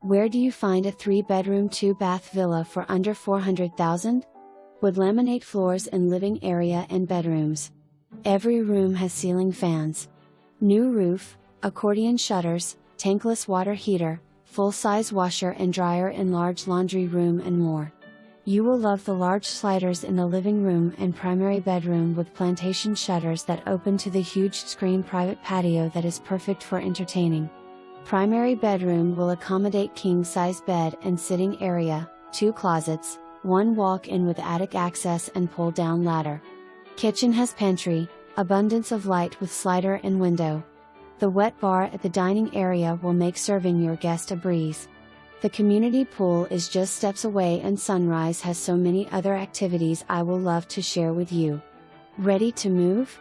Where do you find a 3-bedroom 2-bath villa for under $400,000? Wood laminate floors in living area and bedrooms. Every room has ceiling fans. New roof, accordion shutters, tankless water heater, full-size washer and dryer in large laundry room and more. You will love the large sliders in the living room and primary bedroom with plantation shutters that open to the huge screen private patio that is perfect for entertaining. Primary bedroom will accommodate king-size bed and sitting area, 2 closets, 1 walk-in with attic access and pull-down ladder. Kitchen has pantry, abundance of light with slider and window. The wet bar at the dining area will make serving your guest a breeze. The community pool is just steps away and Sunrise has so many other activities I will love to share with you. Ready to move?